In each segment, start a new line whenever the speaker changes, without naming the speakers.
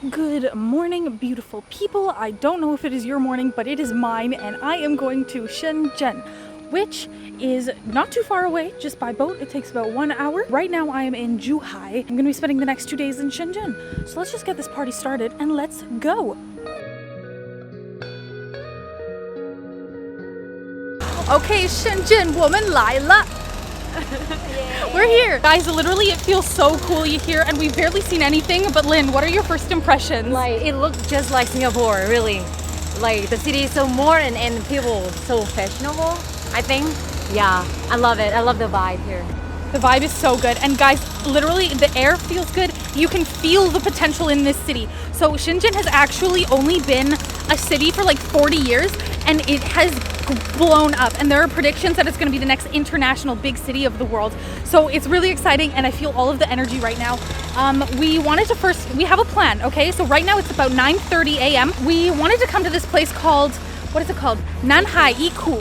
Good morning, beautiful people. I don't know if it is your morning, but it is mine, and I am going to Shenzhen, which is not too far away, just by boat. It takes about 1 hour. Right now I am in Zhuhai. I'm gonna be spending the next 2 days in Shenzhen. So let's just get this party started and let's go. Okay, Shenzhen, 我们来了. We're here. Guys, literally it feels so cool here and we've barely seen anything, but Lynn, what are your first impressions?
Like, it looked just like Singapore, really. Like, the city is so modern and people so fashionable, I think. Yeah, I love it. I love the vibe here.
The vibe is so good. And guys, literally the air feels good. You can feel the potential in this city. So Shenzhen has actually only been a city for like 40 years and it has blown up, and there are predictions that it's going to be the next international big city of the world. So it's really exciting and I feel all of the energy right now. We have a plan, okay? So right now it's about 9:30 a.m. We wanted to come to this place called, what is it called? Nanhai Iku.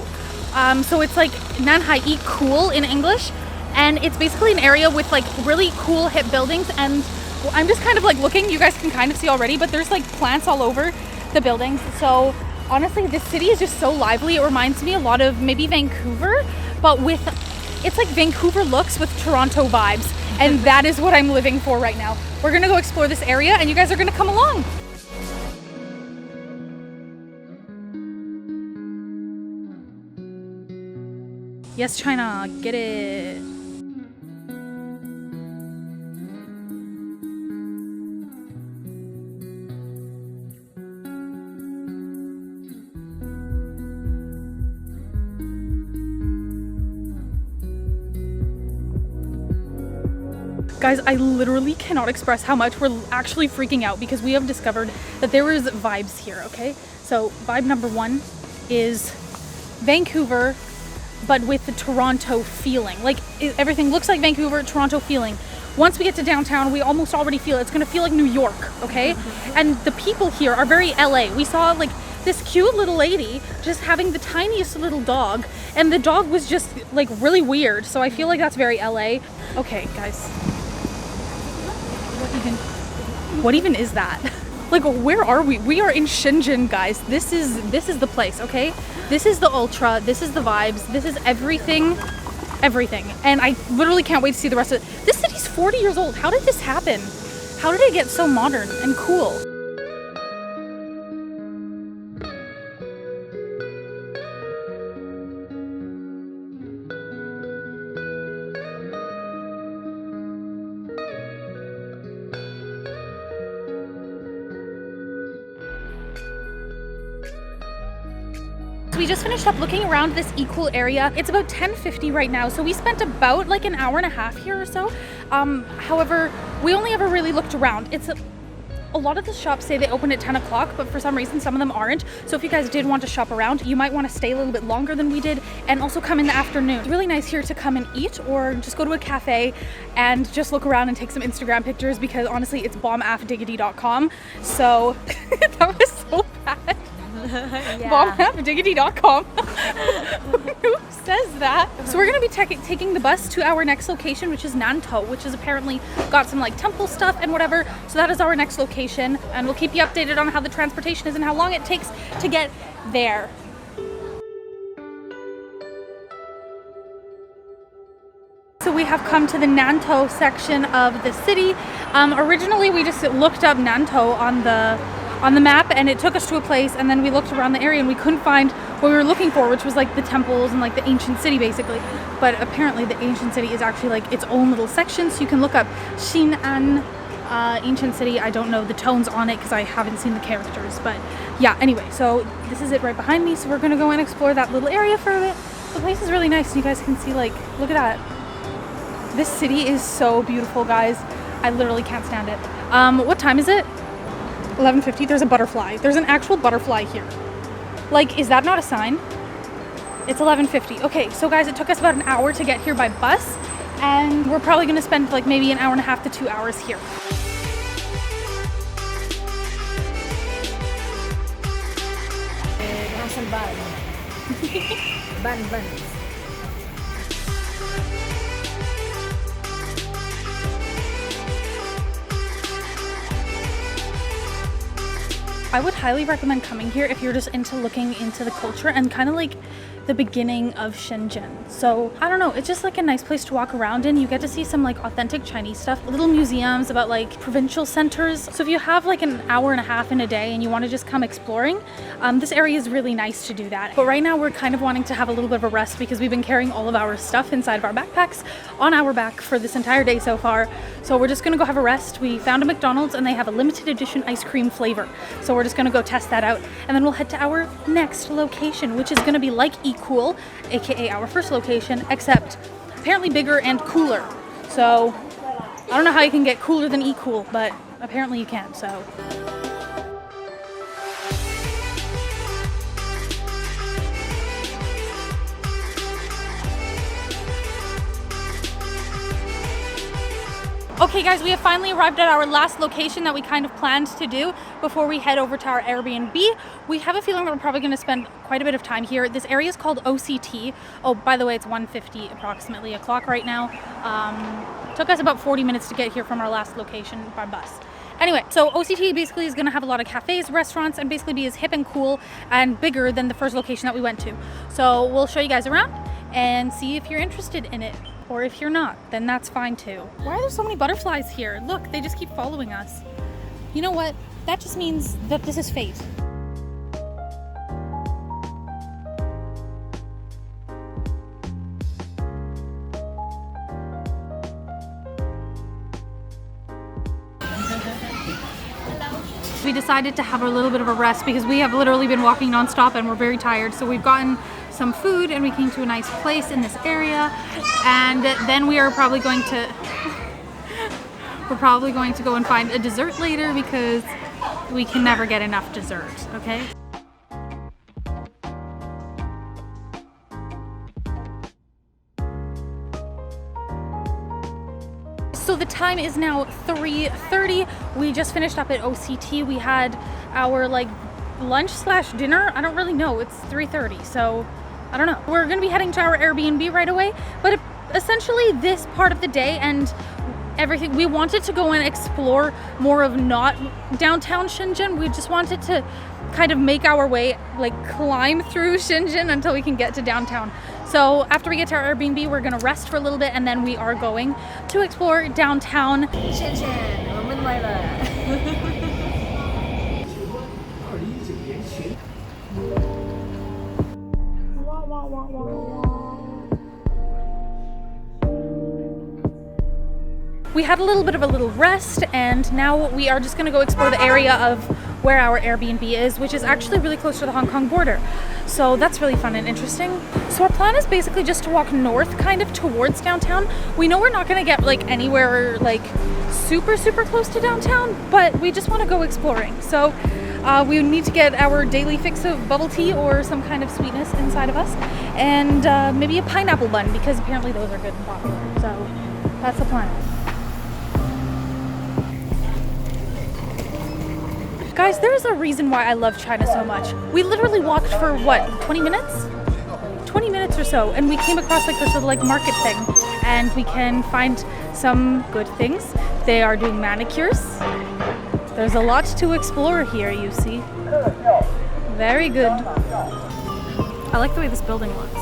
So it's like Nanhai Cool in English, and it's basically an area with like really cool hip buildings, and I'm just kind of like looking, you guys can kind of see already, but there's like plants all over the buildings. So honestly, this city is just so lively. It reminds me a lot of maybe Vancouver, but it's like Vancouver looks with Toronto vibes. And that is what I'm living for right now. We're gonna go explore this area and you guys are gonna come along. Yes, China, get it. Guys, I literally cannot express how much we're actually freaking out because we have discovered that there is vibes here, okay? So vibe number one is Vancouver, but with the Toronto feeling. Like everything looks like Vancouver, Toronto feeling. Once we get to downtown, we almost already feel it's gonna feel like New York, okay? And the people here are very LA. We saw like this cute little lady just having the tiniest little dog, and the dog was just like really weird. So I feel like that's very LA. Okay, guys. What even is that? Like, where are we? We are in Shenzhen, guys. This is the place, okay? This is the ultra, this is the vibes, this is everything. And I literally can't wait to see the rest of it. This city's 40 years old. How did this happen? How did it get so modern and cool? We just finished up looking around this equal area. It's about 10:50 right now, so we spent about like an hour and a half here or so. However, we only ever really looked around. A lot of the shops say they open at 10 o'clock, but for some reason some of them aren't. So if you guys did want to shop around, you might want to stay a little bit longer than we did and also come in the afternoon. It's really nice here to come and eat or just go to a cafe and just look around and take some Instagram pictures, because honestly it's bombafdiggity.com. So that was so bad. Yeah. bombafdiggity.com. Who says that? So we're gonna be taking the bus to our next location, which is Nantou, which is apparently got some like temple stuff and whatever. So that is our next location, and we'll keep you updated on how the transportation is and how long it takes to get there. So we have come to the Nantou section of the city. Originally we just looked up Nantou on the map and it took us to a place, and then we looked around the area and we couldn't find what we were looking for, which was like the temples and like the ancient city basically. But apparently the ancient city is actually like its own little section, so you can look up Xin'an ancient city. I don't know the tones on it because I haven't seen the characters, but yeah, anyway, so this is it right behind me. So we're gonna go and explore that little area for a bit. The place is really nice. You guys can see, like, look at that. This city is so beautiful, guys. I literally can't stand it. What time is it? 11:50. There's a butterfly. There's an actual butterfly here. Like, is that not a sign? It's 11:50. Okay, so guys, it took us about an hour to get here by bus, and we're probably gonna spend like maybe an hour and a half to 2 hours here.
Bun.
I would highly recommend coming here if you're just into looking into the culture and kind of like the beginning of Shenzhen. So I don't know, it's just like a nice place to walk around in. You get to see some like authentic Chinese stuff, little museums about like provincial centers. So if you have like an hour and a half in a day and you want to just come exploring, this area is really nice to do that. But right now we're kind of wanting to have a little bit of a rest because we've been carrying all of our stuff inside of our backpacks on our back for this entire day so far. So we're just gonna go have a rest. We found a McDonald's and they have a limited edition ice cream flavor. So we're just gonna go test that out and then we'll head to our next location, which is gonna be like Cool, aka our first location, except apparently bigger and cooler. So I don't know how you can get cooler than Cool, but apparently you can. So okay guys, we have finally arrived at our last location that we kind of planned to do before we head over to our Airbnb. We have a feeling that we're probably going to spend quite a bit of time here. This area is called OCT. Oh, by the way, it's 1:50 approximately o'clock right now. Took us about 40 minutes to get here from our last location by bus. Anyway, so OCT basically is going to have a lot of cafes, restaurants, and basically be as hip and cool and bigger than the first location that we went to. So we'll show you guys around and see if you're interested in it. Or if you're not, then that's fine too. Why are there so many butterflies here? Look, they just keep following us. You know what? That just means that this is fate. We decided to have a little bit of a rest because we have literally been walking nonstop and we're very tired. So we've gotten some food and we came to a nice place in this area, and then we are probably going to go and find a dessert later because we can never get enough dessert, okay? So the time is now 3:30. We just finished up at OCT. We had our like lunch slash dinner. I don't really know. It's 3:30, so I don't know. We're gonna be heading to our Airbnb right away, but essentially this part of the day and everything, we wanted to go and explore more of not downtown Shenzhen. We just wanted to kind of make our way, like climb through Shenzhen until we can get to downtown. So after we get to our Airbnb, we're gonna rest for a little bit and then we are going to explore downtown
Shenzhen, 我们来了。
We had a little bit of a little rest and now we are just gonna go explore the area of where our Airbnb is, which is actually really close to the Hong Kong border. So that's really fun and interesting. So our plan is basically just to walk north kind of towards downtown. We know we're not gonna get like anywhere like super close to downtown, but we just wanna go exploring. So we need to get our daily fix of bubble tea or some kind of sweetness inside of us, and maybe a pineapple bun because apparently those are good and popular. So that's the plan. Guys, there's a reason why I love China so much. We literally walked for what, 20 minutes? 20 minutes or so, and we came across like this little like market thing, and we can find some good things. They are doing manicures. There's a lot to explore here, you see. Very good. I like the way this building looks.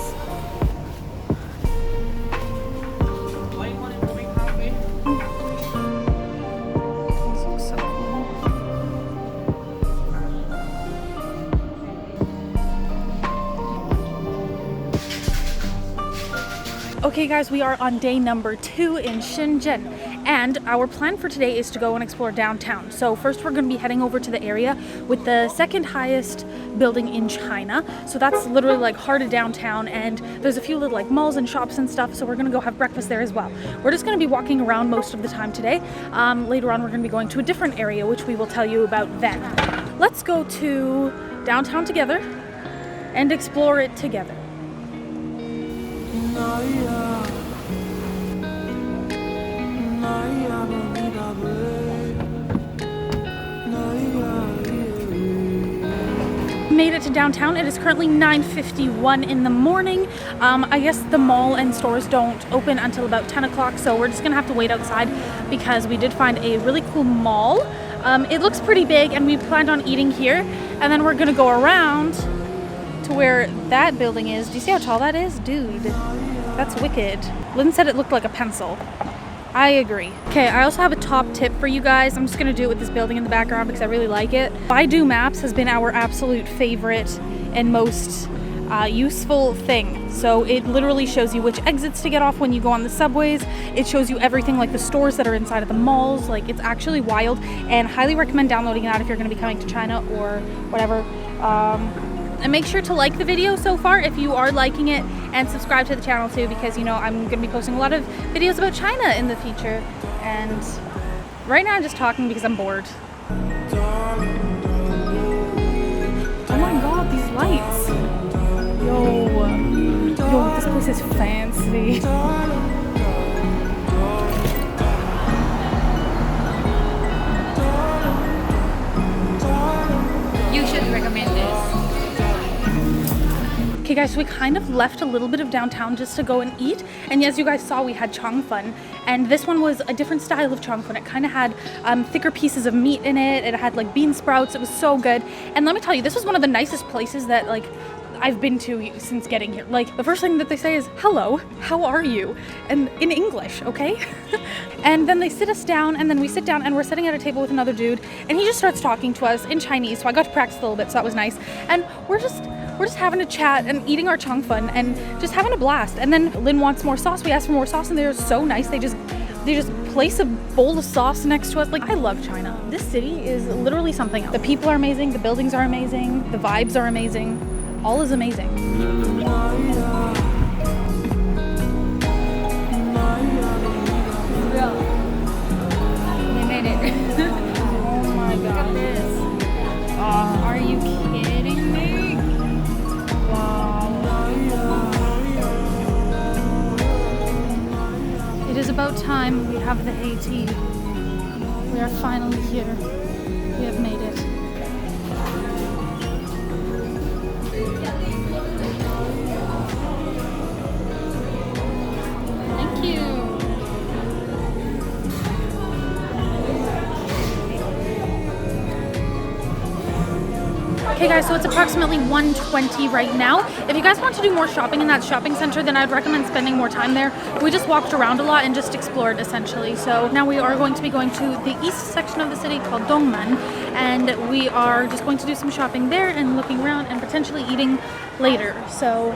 Okay guys, we are on day number 2 in Shenzhen, and our plan for today is to go and explore downtown. So first we're going to be heading over to the area with the second highest building in China. So that's literally like heart of downtown, and there's a few little like malls and shops and stuff, so we're going to go have breakfast there as well. We're just going to be walking around most of the time today. Later on we're going to be going to a different area, which we will tell you about then. Let's go to downtown together and explore it together. Made it to downtown. It is currently 9:51 in the morning. I guess the mall and stores don't open until about 10 o'clock, so we're just gonna have to wait outside because we did find a really cool mall It looks pretty big, and we planned on eating here, and then we're gonna go around to where that building is. Do you see how tall that is? Dude, that's wicked. Lynn said it looked like a pencil. I agree. Okay, I also have a top tip for you guys. I'm just gonna do it with this building in the background because I really like it. Baidu Maps has been our absolute favorite and most useful thing. So it literally shows you which exits to get off when you go on the subways. It shows you everything, like the stores that are inside of the malls. Like, it's actually wild, and highly recommend downloading that if you're gonna be coming to China or whatever. And make sure to like the video so far if you are liking it, and subscribe to the channel too, because you know I'm gonna be posting a lot of videos about China in the future. And right now I'm just talking because I'm bored. Oh my god, these lights. Yo, this place is fancy.
You should recommend this.
Okay guys, so we kind of left a little bit of downtown just to go and eat, and as you guys saw, we had chong fun, and this one was a different style of chong fun. It kind of had thicker pieces of meat in it. It had like bean sprouts. It was so good. And let me tell you, this was one of the nicest places that like I've been to since getting here. Like, the first thing that they say is, hello, how are you? And in English, okay? And then they sit us down, and then we sit down, and we're sitting at a table with another dude, and he just starts talking to us in Chinese, so I got to practice a little bit, so that was nice. And we're just having a chat and eating our chong fun and just having a blast. And then Lynn wants more sauce. We asked for more sauce, and they're so nice. They just place a bowl of sauce next to us. Like, I love China. This city is literally something else. The people are amazing, the buildings are amazing, the vibes are amazing. All is amazing.
We made it.
Oh my god.
Look at this.
Are you kidding me? Wow. It is about time we have the Haiti. We are finally here. We have made it. Thank you. Okay guys, so it's approximately 1:20 right now. If you guys want to do more shopping in that shopping center, then I'd recommend spending more time there. We just walked around a lot and just explored essentially. So now we are going to be going to the east section of the city called Dongmen, and we are just going to do some shopping there and looking around and potentially eating later. So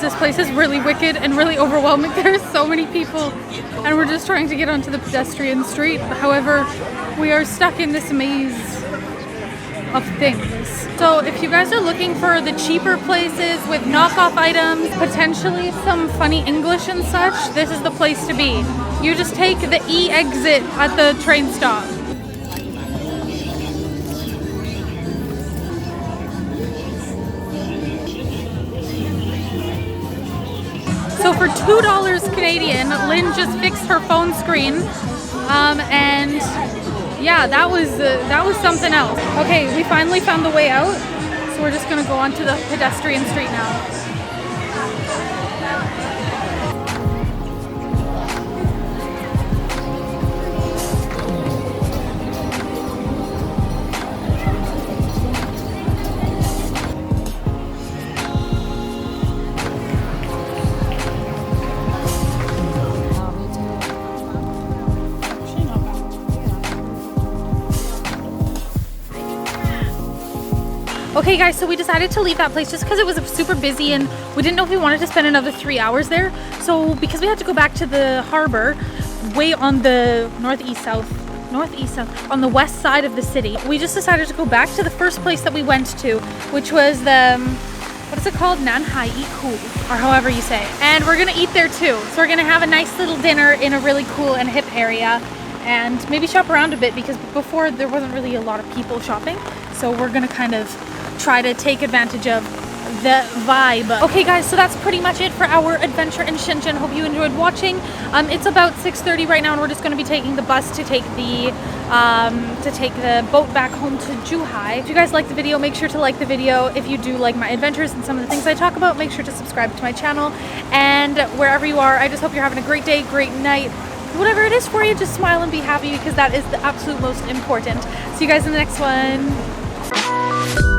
this place is really wicked and really overwhelming. There's so many people, and we're just trying to get onto the pedestrian street. However, we are stuck in this maze of things. So if you guys are looking for the cheaper places with knockoff items, potentially some funny English and such, this is the place to be. You just take the E exit at the train stop. So for $2 Canadian, Lynn just fixed her phone screen, and yeah, that was something else. Okay, we finally found the way out, so we're just gonna go onto the pedestrian street now. Okay guys, so we decided to leave that place just because it was super busy and we didn't know if we wanted to spend another 3 hours there. So because we had to go back to the harbor way on the northeast south, on the west side of the city, we just decided to go back to the first place that we went to, which was the, what is it called? Nanhai Iku, or however you say it. And we're gonna eat there too. So we're gonna have a nice little dinner in a really cool and hip area and maybe shop around a bit, because before there wasn't really a lot of people shopping. So we're gonna kind of try to take advantage of the vibe. Okay guys, so that's pretty much it for our adventure in Shenzhen. Hope you enjoyed watching. It's about 6:30 right now, and we're just going to be taking the bus to take the boat back home to Zhuhai. If you guys like the video, make sure to like the video. If you do like my adventures and some of the things I talk about, make sure to subscribe to my channel. And wherever you are, I just hope you're having a great day, great night. Whatever it is for you, just smile and be happy, because that is the absolute most important. See you guys in the next one.